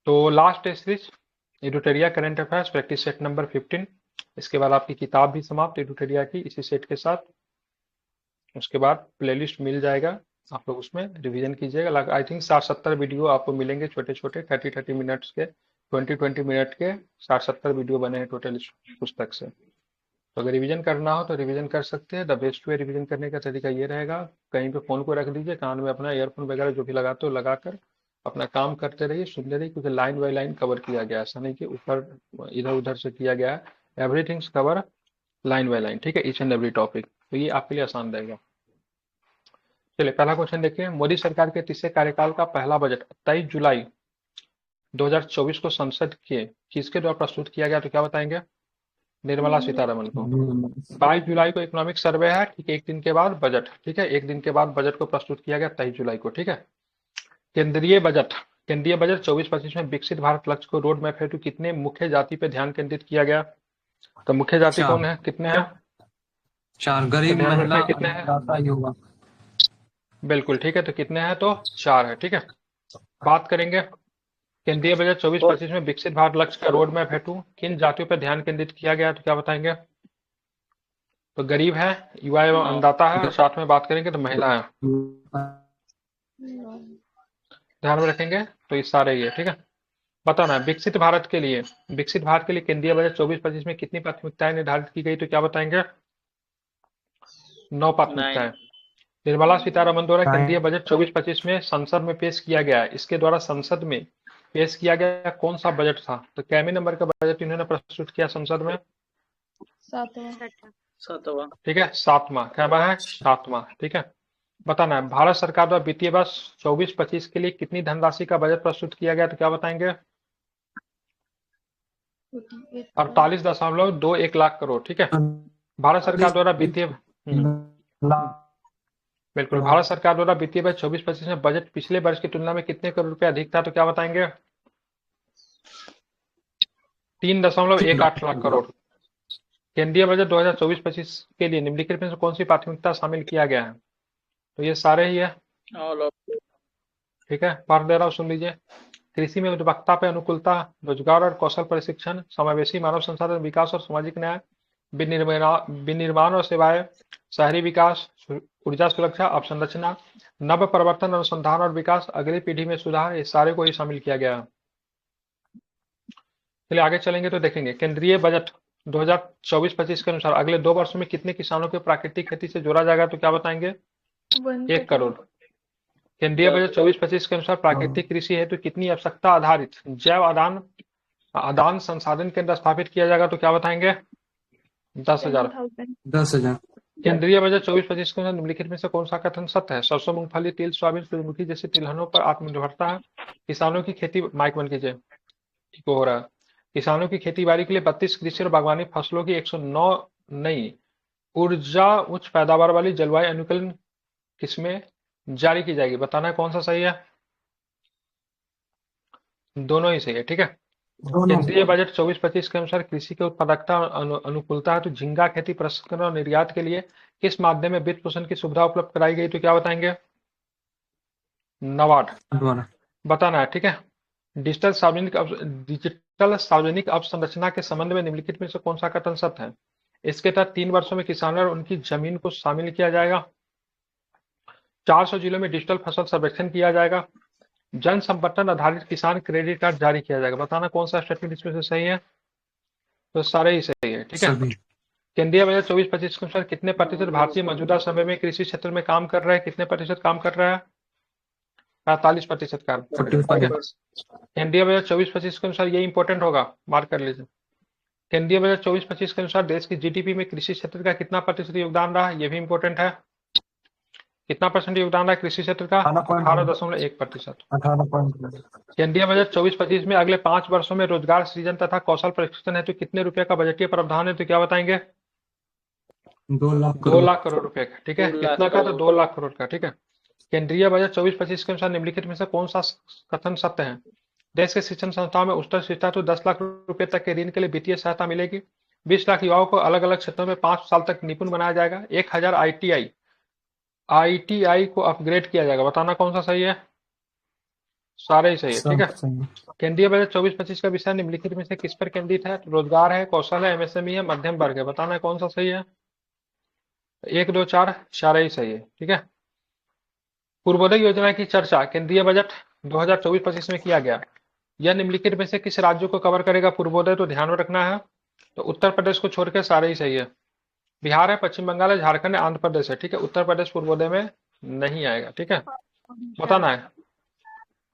तो last series एडुटेरिया current affairs practice set number 15। इसके बाद आपकी किताब भी समाप्त एडुटेरिया की इसी सेट के साथ। उसके बाद प्लेलिस्ट मिल जाएगा, आप लोग उसमें रिवीजन कीजिएगा। आई थिंक 60-70 वीडियो आपको मिलेंगे, छोटे छोटे 30-30 मिनट्स के, 20-20 मिनट के 60-70 वीडियो बने हैं टोटल इस पुस्तक से। तो अगर रिवीजन करना हो तो रिवीजन कर सकते हैं। द बेस्ट वे रिवीजन करने का तरीका ये रहेगा, कहीं पे फोन को रख दीजिए, कान में अपना ईयरफोन वगैरह जो भी लगाते हो लगाकर अपना काम करते रहिए, सुनते रहिए, क्योंकि लाइन बाई लाइन कवर किया गया है। ऐसा नहीं कि ऊपर इधर उधर से किया गया है। Everything's cover line by line, ठीक है, ईच एंड एवरी टॉपिक। तो ये आपके लिए आसान रहेगा। चलिए पहला क्वेश्चन देखिए। मोदी सरकार के तीसरे कार्यकाल का पहला बजट 23 जुलाई 2024 को संसद के किसके द्वारा प्रस्तुत किया गया, तो क्या बताएंगे? निर्मला सीतारमन को। 22 जुलाई को इकोनॉमिक सर्वे है, ठीक है, एक दिन के बाद बजट, ठीक है, एक दिन के बाद बजट को प्रस्तुत किया गया 23 जुलाई को, ठीक है। केंद्रीय बजट 24-25 में विकसित भारत लक्ष्य को रोड मैप हेतु कितने मुख्य जाति पे ध्यान केंद्रित किया गया? तो मुख्य जाति चार कौन है, कितने हैं? चार तो गरीब, ध्यान महिला, रखना है कितने हैं। अन्नदाता, युवा। बिल्कुल ठीक है, तो कितने हैं? तो 4 है, ठीक है। बात करेंगे केंद्रीय बजट 24-25 में विकसित भारत लक्ष्य का रोड मैप हेतु किन जातियों पर ध्यान केंद्रित किया गया, तो क्या बताएंगे? तो गरीब है, युवा एवं अन्नदाता है, और साथ में बात करेंगे तो महिला है। ध्यान में रखेंगे तो ये सारे ही है, ठीक है। बताना है विकसित भारत के लिए केंद्रीय बजट 24-25 में कितनी प्राथमिकताएं निर्धारित की गई, तो क्या बताएंगे? 9 प्राथमिकताएं। निर्मला सीतारमन द्वारा केंद्रीय बजट 24-25 में संसद में पेश किया गया है। इसके द्वारा संसद में पेश किया गया कौन सा बजट था? तो कैमे नंबर का बजट इन्होंने प्रस्तुत किया संसद में? 7वां। ठीक है, 7वां। कैमा है 7वां, ठीक है। बताना है भारत सरकार द्वारा वित्तीय वर्ष 24-25 के लिए कितनी धनराशि का बजट प्रस्तुत किया गया, तो क्या बताएंगे? 48.21 लाख करोड़, ठीक है। भारत सरकार द्वारा वित्तीय बिल्कुल, भारत सरकार द्वारा वित्तीय वर्ष 24-25 में बजट पिछले वर्ष की तुलना में कितने करोड़ रुपए अधिक था, तो क्या बताएंगे? 3.18 लाख करोड़। केंद्रीय बजट 2024-25 के लिए निम्नलिखित में से कौन सी प्राथमिकता शामिल किया गया है? तो ये सारे ही है, ठीक है, पढ़ दे रहा हूँ, सुन लीजिए। कृषि में उद्योजकता पे अनुकूलता, रोजगार और कौशल प्रशिक्षण, समावेशी मानव संसाधन विकास और सामाजिक न्याय, विनिर्माण और सेवाएं, शहरी विकास, ऊर्जा सुरक्षा, अवसंरचना, नव प्रवर्तन, अनुसंधान और विकास, अगली पीढ़ी में सुधार, ये सारे को ही शामिल किया गया है। चलिए आगे चलेंगे तो देखेंगे केंद्रीय बजट 2024-25 के अनुसार अगले 2 वर्षों में कितने किसानों को प्राकृतिक खेती से जोड़ा जाएगा, तो क्या बताएंगे? 1 करोड़। केंद्रीय बजट 24-25 के अनुसार प्राकृतिक कृषि हेतु कितनी आवश्यकता आधारित जैव आदान संसाधन केंद्र स्थापित किया जाएगा, तो क्या बताएंगे? 10,000। 10,000। केंद्रीय बजट 24-25 के अनुसार निम्नलिखित में से कौन सा कथन सत्य है? सरसों, मूंगफली, तिल, सोयाबीन, सूरजमुखी जैसे तिलहनों पर आत्मनिर्भरता है। किसानों की खेती, माइक बंद कीजिए, इको हो रहा है। किसानों की खेती बाड़ी के लिए 32 कृषि और बागवानी फसलों की 109 नई ऊर्जा उच्च पैदावार वाली जलवायु अनुकूलन किस्में जारी की जाएगी। बताना है कौन सा सही है? दोनों ही सही है, ठीक है। केंद्रीय बजट 24-25 के अनुसार कृषि के उत्पादकता अनुकूलता है तो झींगा खेती प्रसंस्करण और निर्यात के लिए किस माध्यम में वित्त पोषण की सुविधा उपलब्ध कराई गई, तो क्या बताएंगे? नाबार्ड। बताना है, ठीक है। डिजिटल सार्वजनिक अवसंरचना के संबंध में निम्नलिखित में से कौन सा कथन सत्य है? इसके तहत 3 वर्षों में किसानों और उनकी जमीन को शामिल किया जाएगा। 400 जिलों में डिजिटल फसल सर्वेक्षण किया जाएगा। जन संपत्ति आधारित किसान क्रेडिट कार्ड जारी किया जाएगा। बताना कौन सा स्टेटमेंट इसमें से सही है? तो सारे ही सही है, ठीक है। केंद्रीय बजट 24-25 के अनुसार कितने प्रतिशत भारतीय मौजूदा समय में कृषि क्षेत्र में काम कर रहे हैं? कितने प्रतिशत काम कर रहे हैं? 45% काम कर रहे हैं। केंद्रीय बजट 24-25 के अनुसार ये इंपॉर्टेंट होगा, मार्क कर लीजिए। केंद्रीय बजट 24-25 के अनुसार देश की जीडीपी में कृषि क्षेत्र का कितना प्रतिशत योगदान रहा? ये भी इंपॉर्टेंट है। कितना परसेंट योगदान रहा कृषि क्षेत्र का? 18.1%। केंद्रीय बजट 24-25 में अगले 5 वर्षों में रोजगार सृजन तथा कौशल प्रशिक्षण हेतु कितने रुपए का बजटीय प्रावधान है, तो क्या बताएंगे? 2 लाख करोड़ रुपए का, ठीक है। कितना का? तो 2 लाख करोड़ का, ठीक है। केंद्रीय बजट 24-25 के अनुसार निम्नलिखित में से कौन सा कथन सत्य है? देश के शिक्षण संस्थाओं में उच्चतर शिक्षा तो 10 लाख रुपए तक के ऋण के लिए वित्तीय सहायता मिलेगी। 20 लाख युवाओं को अलग अलग क्षेत्रों में 5 साल तक निपुण बनाया जाएगा। 1000 आईटीआई को अपग्रेड किया जाएगा। बताना कौन सा सही है? सारे ही सही है, ठीक सब है। सही है। केंद्रीय बजट 24-25 का विषय निम्नलिखित में से किस पर केंद्रित है? तो रोजगार है, कौशल है, एमएसएमई है, मध्यम वर्ग है। बताना है कौन सा सही है। 1, 2, 4 सारे ही सही है, ठीक है। पूर्वोदय योजना की चर्चा केंद्रीय बजट 2024-25 में किया गया। यह निम्नलिखित में से किस राज्य को कवर करेगा पूर्वोदय? तो ध्यान में रखना है। तो उत्तर प्रदेश को छोड़ के सारे ही सही है। बिहार है, पश्चिम बंगाल है, झारखंड है, आंध्र प्रदेश है, ठीक है। उत्तर प्रदेश पूर्वोदय में नहीं आएगा, ठीक है। उड़ीसा बताना है।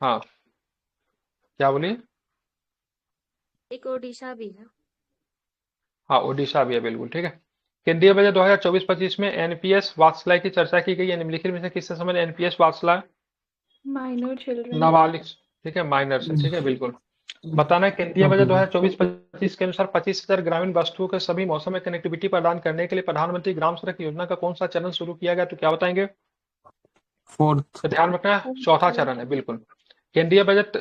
हाँ, क्या बोलिए? एक ओडिशा भी है। हाँ, ओडिशा भी है, बिल्कुल ठीक है। केंद्रीय बजट 2024-25 में एनपीएस वात्सल्य की चर्चा की गई है। निम्नलिखित में से किससे संबंधित एनपीएस वात्सल्य? Minor children. नाबालिग, ठीक है, माइनर से, ठीक है, बिल्कुल। बताना है केंद्रीय बजट 2024-25 के अनुसार 25,000 ग्रामीण वस्तुओं के सभी मौसम में कनेक्टिविटी प्रदान करने के लिए प्रधानमंत्री ग्राम सड़क योजना का कौन सा चरण शुरू किया गया? तो क्या बताएंगे? फोर्थ। तो ध्यान रखना, चौथा चरण है, बिल्कुल। केंद्रीय बजट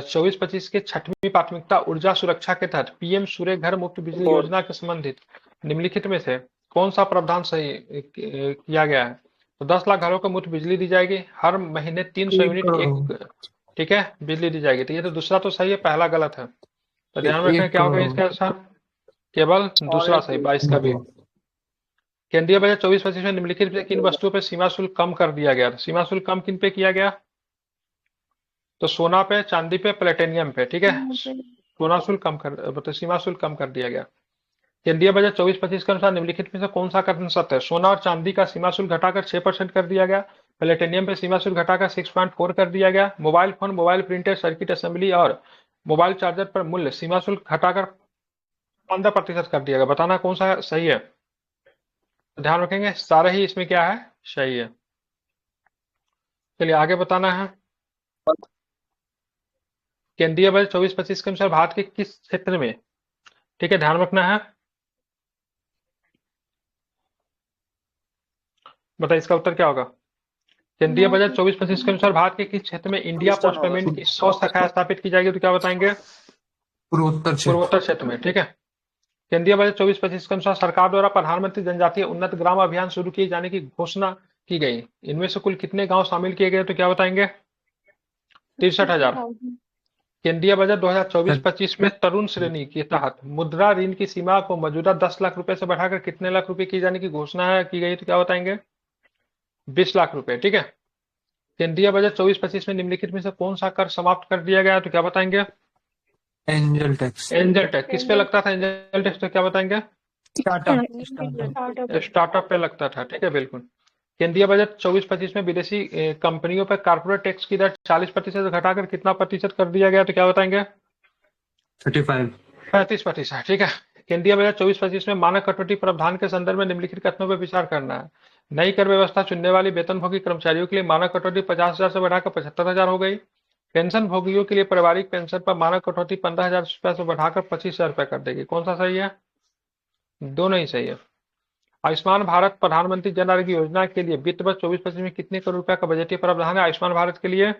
24-25 की छठवीं प्राथमिकता ऊर्जा सुरक्षा के तहत पीएम सूर्य घर मुफ्त बिजली योजना के संबंधित निम्नलिखित में से कौन सा प्रावधान सही किया गया है? तो 10 लाख घरों को मुफ्त बिजली दी जाएगी, हर महीने 300 एक यूनिट करोड़ एक, ठीक है, बिजली दी जाएगी। तो ये तो दूसरा तो सही है, पहला गलत है। तो ध्यान में रखें, एक क्या होगा करोड़ इसका आंसर? केवल दूसरा सही, 22 का भी। केंद्रीय बजट 24-25 में निम्नलिखित में से किन वस्तुओं पर सीमा शुल्क कम कर दिया गया? सीमा शुल्क कम किन पे किया गया? तो सोना पे, चांदी पे, प्लेटिनियम पे, ठीक है। सोना शुल्क कम कर, मतलब सीमा शुल्क कम कर दिया गया। केंद्रीय बजट 24-25 के अनुसार निम्नलिखित में से कौन सा कथन सत्य है? सोना और चांदी का सीमा शुल्क घटाकर 6% कर दिया गया। प्लेटिनियम पे सीमा शुल्क घटाकर 6.4 कर दिया गया। Mobile phone, mobile printer, circuit assembly और मोबाइल चार्जर पर मूल्य सीमा शुल्क घटाकर 15% कर दिया गया। बताना कौन सा सही है। तो ध्यान रखेंगे, सारे ही इसमें क्या है, सही है। चलिए आगे बताना है। केंद्रीय बजट 24-25 के अनुसार भारत के किस क्षेत्र में, ठीक है, ध्यान रखना है। बताइए इसका उत्तर क्या होगा। केंद्रीय बजट 24-25 के अनुसार भारत के किस क्षेत्र में इंडिया पोस्ट पेमेंट की 100 शाखाएं स्थापित की जाएगी? तो क्या बताएंगे? पूर्वोत्तर क्षेत्र। पूर्वोत्तर क्षेत्र में, ठीक है। केंद्रीय बजट 24-25 के अनुसार सरकार द्वारा प्रधानमंत्री जनजातीय उन्नत ग्राम अभियान शुरू किए जाने की घोषणा की गई। इनमें से कुल कितने गांव शामिल किए गए? तो क्या बताएंगे? 63,000। केंद्रीय बजट 2024-25 में तरुण श्रेणी के तहत मुद्रा ऋण की सीमा को मौजूदा 10 लाख रुपए से बढ़ाकर कितने लाख रुपए की जाने की घोषणा की गई? तो क्या बताएंगे? 20 लाख रुपए, ठीक है। केंद्रीय बजट 24-25 में निम्नलिखित में से कौन सा कर समाप्त कर दिया गया? तो क्या बताएंगे? Angel tax. Angel tax. किस पे लगता था एंजल टैक्स? तो क्या बताएंगे? स्टार्टअप। स्टार्टअप पे लगता था, ठीक है, बिल्कुल। केंद्रीय बजट 24-25 में विदेशी कंपनियों पर कारपोरेट टैक्स की दर 40% से घटाकर कितना प्रतिशत कर दिया गया? तो क्या बताएंगे? 35। 35%, ठीक है। केंद्रीय बजट 24-25 में मानक कटौती प्रावधान के संदर्भ में निम्नलिखित कथनों पर विचार करना है। नई कर व्यवस्था चुनने वाली वेतनभोगी कर्मचारियों के लिए मानक कटौती 50,000 से बढ़ाकर 75,000 हो गई। पेंशन भोगियों के लिए पारिवारिक पेंशन पर मानक कटौती 15,000 रुपए से बढ़ाकर 25,000 रुपए कर देगी। कौन सा सही है? दोनों ही सही है। आयुष्मान भारत प्रधानमंत्री जन आरोग्य योजना के लिए वित्त वर्ष 24-25 में कितने करोड़ रुपए का बजटीय प्रावधान है आयुष्मान भारत के लिए?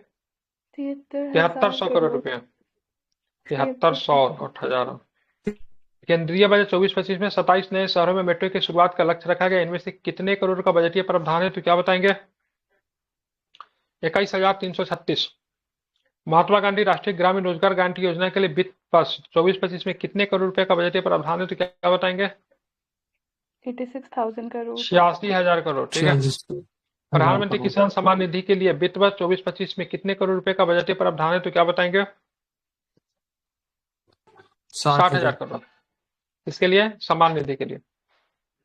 7300 करोड़ रुपए। 7300 और 8,000। केंद्रीय बजट 24-25 में 27 नए शहरों में मेट्रो की शुरुआत का लक्ष्य रखा गया। इनमें से कितने करोड़ का बजटीय प्रावधान है? तो क्या बताएंगे? 21,336। महात्मा गांधी राष्ट्रीय ग्रामीण रोजगार गारंटी योजना के लिए वित्त वर्ष 24-25 में कितने करोड़ रुपए का बजटीय प्रावधान है? तो क्या बताएंगे? 86,000 करोड़। 86,000 करोड़, ठीक है। 46,000 प्रधानमंत्री करोड़। किसान सम्मान निधि के लिए वित्त वर्ष 24-25 में कितने करोड़ रुपए का बजटीय प्रावधान है? तो क्या बताएंगे? 60,000 करोड़। इसके लिए सम्मान निधि के लिए।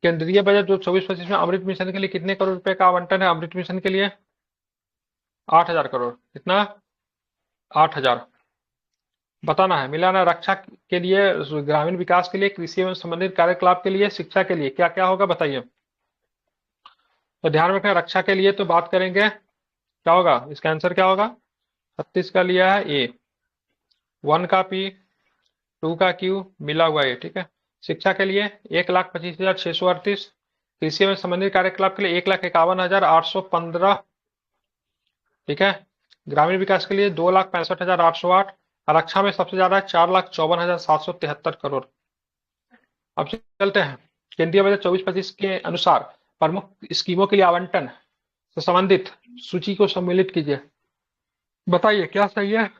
केंद्रीय बजट जो 24-25 में अमृत मिशन के लिए कितने करोड़ रुपए का आवंटन है? अमृत मिशन के लिए 8,000 करोड़। कितना? 8,000। बताना है, मिलाना है। रक्षा के लिए, ग्रामीण विकास के लिए, कृषि एवं संबंधित कार्यकलाप के लिए, शिक्षा के लिए क्या क्या होगा बताइए। तो ध्यान रखना, रक्षा के लिए तो बात करेंगे, क्या होगा इसका आंसर? क्या होगा? 36 का लिया है ए, 1 का पी, 2 का क्यू, मिला हुआ ए, ठीक है। शिक्षा के लिए 1,25,638। कृषि में संबंधित कार्यकलाप के लिए 1,51,815, ठीक है। ग्रामीण विकास के लिए 2,65,808। रक्षा में सबसे ज्यादा है 4,54,773 करोड़। अब चलते हैं केंद्रीय बजट 24-25 के अनुसार प्रमुख स्कीमों के लिए आवंटन से संबंधित सूची को सम्मिलित कीजिए। बताइए क्या सही है।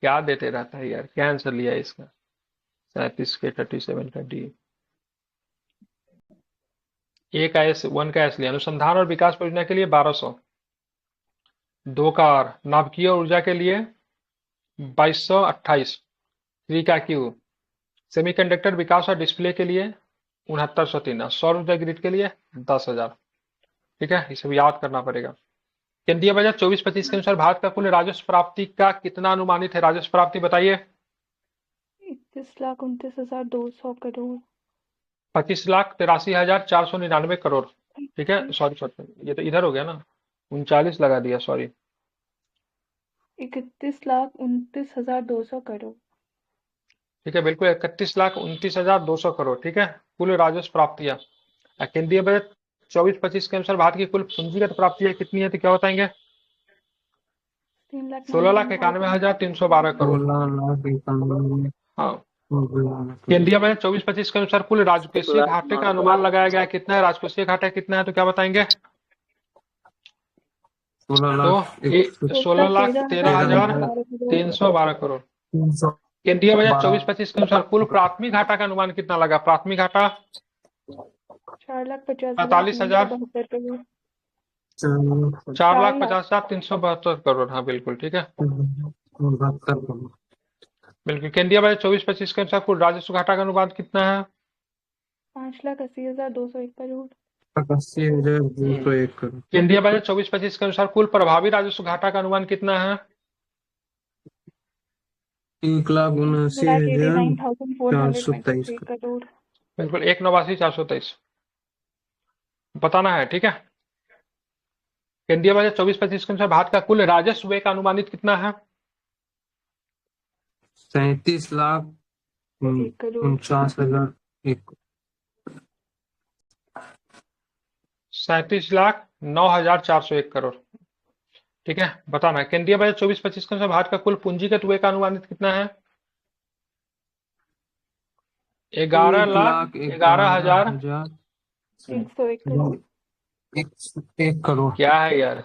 क्या देते रहता है यार, क्या आंसर लिया है इसका? 37 के 37 का डी। ए का एस, 1 का एस लिया। अनुसंधान और विकास परियोजना के लिए 1200। 2 का आर, नाभिकीय ऊर्जा के लिए 2228। 3 का क्यू, सेमीकंडक्टर विकास और डिस्प्ले के लिए 6903। सौर ऊर्जा ग्रिड के लिए 10,000। ठीक है, ये सब याद करना पड़ेगा। केंद्रीय बजट 24-25 के अनुसार भारत का कुल राजस्व प्राप्ति का कितना अनुमानित है? राजस्व प्राप्ति बताइए। 31,29,200 करोड़। 25,83,499 करोड़। ठीक है, सॉरी सॉरी, ये तो इधर हो गया ना, 39 लगा दिया, सॉरी। 31,29,200 करोड़। ठीक है, बिल्कुल 31,29,200 करोड़। ठीक है, कुल राजस्व प्राप्तियां। केंद्रीय बजट 24-25 के अनुसार भारत की कुल पूंजीगत प्राप्तियां कितनी है, तो क्या बताएंगे? 16,91,312 करोड़। 16,91,091। हाँ। केंद्रीय बजट 24-25 के अनुसार कुल राजकोषीय घाटे का अनुमान लगाया गया है, कितना है? राजकोषीय घाटा कितना है, तो क्या बताएंगे? 16,13,312 करोड़। 300। केंद्रीय बजट 24-25 के अनुसार कुल प्राथमिक घाटा का अनुमान कितना लगा? प्राथमिक घाटा 4,50,372 करोड़। 4,50,372 करोड़। हाँ बिल्कुल, ठीक है, 72 करोड़। बिल्कुल। केंद्रीय बजट 24-25 के अनुसार कुल राजस्व घाटा का अनुमान कितना है? 5,80,201 करोड़। 81,201 करोड़। केंद्रीय बजट 24-25 के अनुसार कुल प्रभावी राजस्व घाटा का अनुमान कितना है? 1,79,423 करोड़। बिल्कुल, 1,89,423 बताना है। ठीक है, केंद्रीय बजट 24-25 के अनुसार भारत का कुल राजस्व व्यय का अनुमानित कितना है? 37,49,001। 37,09,401 करोड़। ठीक है, बताना है। केंद्रीय बजट 24-25 के अनुसार भारत का कुल पूंजीगत व्यय का अनुमानित कितना है? 11,11,000। 101 करोड़। 1 करोड़। क्या है यार,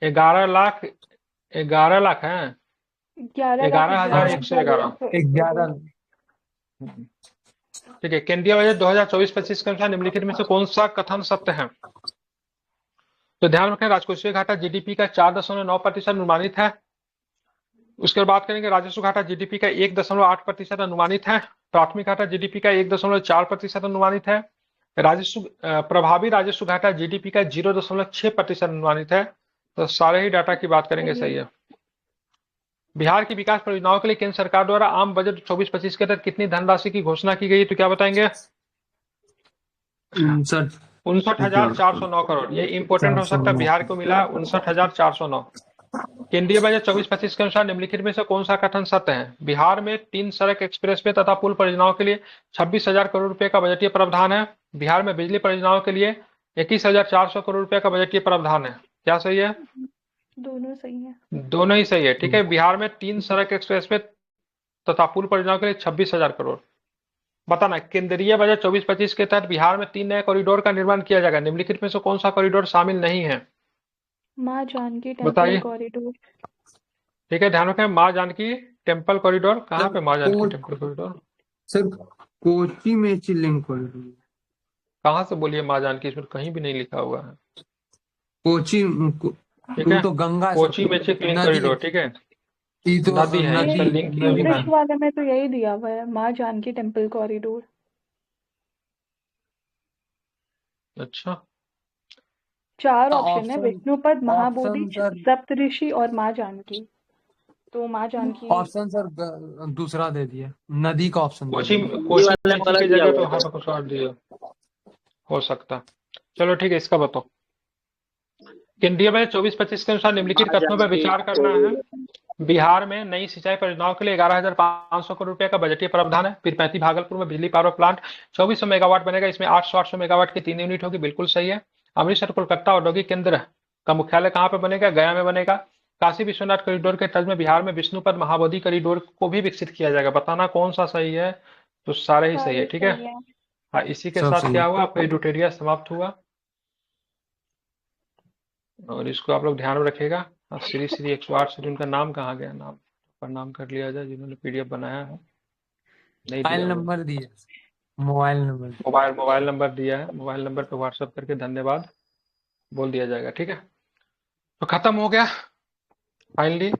11 लाख, 11 लाख है, 11,111। 11। ठीक है, केंद्रीय बजट 2024-25 के अनुसार निम्नलिखित में से कौन सा कथन सत्य है? तो ध्यान रखें, राजकोषीय घाटा जीडीपी का 4.9% अनुमानित है। उसके बाद बात करेंगे राजस्व घाटा जीडीपी का 1.8% अनुमानित है। प्राथमिक घाटा जीडीपी का 1.4% अनुमानित है। राजस्व प्रभावी राजस्व घाटा जीडीपी का 0.6% अनुमानित है। तो सारे ही डाटा की बात करेंगे, सही है। बिहार की विकास परियोजनाओं के लिए केंद्र सरकार द्वारा आम बजट 24-25 के तहत कितनी धनराशि की घोषणा की गई, तो क्या बताएंगे? 59,409 करोड़। ये इंपोर्टेंट हो सकता है, बिहार को मिला 59,409। केंद्रीय बजट 24-25 के अनुसार निम्नलिखित में से कौन सा कथन सत्य है? बिहार में 3 सड़क, एक्सप्रेसवे तथा पुल परियोजनाओं के लिए 26,000 करोड़ रुपए का बजटीय प्रावधान है। बिहार में बिजली परियोजनाओं के लिए 21,400 करोड़ रुपए का बजटीय प्रावधान है। क्या सही है? दोनों सही है। दोनों ही सही है। ठीक है, बिहार में 3 सड़क, एक्सप्रेसवे तथा पुल परियोजनाओं के लिए 26,000 करोड़। बताना, केंद्रीय बजट 24-25 के तहत बिहार में 3 नए कॉरिडोर का निर्माण किया जाएगा। निम्नलिखित में से कौन सा कॉरिडोर शामिल नहीं है? माँ जानकी टेम्पल बताइए। कॉरिडोर। ठीक है, ध्यान रखें, माँ जानकी टेम्पल कॉरिडोर। कहाँ पे माँ Janaki temple corridor? Sir Kochi में लिंक कॉरिडोर। कहाँ से बोलिए माँ जानकी? इसमें कहीं भी नहीं लिखा हुआ है। कोची ठीक है, तो गंगा कोची में लिंक कॉरिडोर। ठीक है, तो नदी है, इसका लिंक ही नहीं है। इंग्लिश वाले में तो यही दिया हुआ है, माँ जानकी टेम्पल कॉरिडोर। अच्छा, 4 ऑप्शन है, विष्णुपद, महाबोधि, सप्तऋषि और माँ जानकी। तो माँ जानकी ऑप्शन सर दूसरा दे दिया, नदी का ऑप्शन। कोची की जगह तो वहां पर कुछ और दिया हो सकता। चलो ठीक है, इसका बताओ। केंद्रीय बजट 24-25 के अनुसार निम्नलिखित कथनों पर विचार करना है। बिहार में नई सिंचाई परियोजनाओं के लिए 11,500 करोड़ रुपए का बजटीय प्रावधान है। पीरपैंती भागलपुर में बिजली पावर प्लांट 2400 मेगावाट बनेगा। इसमें 800 मेगावाट की 3 यूनिट होगी। बिल्कुल सही है। अमृतसर कोलकाता औद्योगिक केंद्र का मुख्यालय कहाँ पे बनेगा? गया में बनेगा। काशी विश्वनाथ कॉरिडोर के तर्ज में बिहार में विष्णुपद महाबोधि कॉरिडोर को भी विकसित किया जाएगा। बताना कौन सा सही है। तो सारे ही सही है। ठीक है, हाँ, इसी के सब साथ सही क्या है। हुआ, आपका एडुटेरिया समाप्त हुआ। और इसको आप लोग ध्यान में रखिएगा। श्री श्री 108 श्री, उनका नाम कहाँ गया, नाम पर नाम कर लिया जाए जिन्होंने पीडीएफ बनाया है, नहीं मोबाइल दिया वो। नंबर दिए, मोबाइल नंबर। मोबाइल नंबर दिया है, मोबाइल नंबर पे व्हाट्सएप करके धन्यवाद बोल दिया जाएगा, ठीक है। तो खत्म हो गया फाइनली।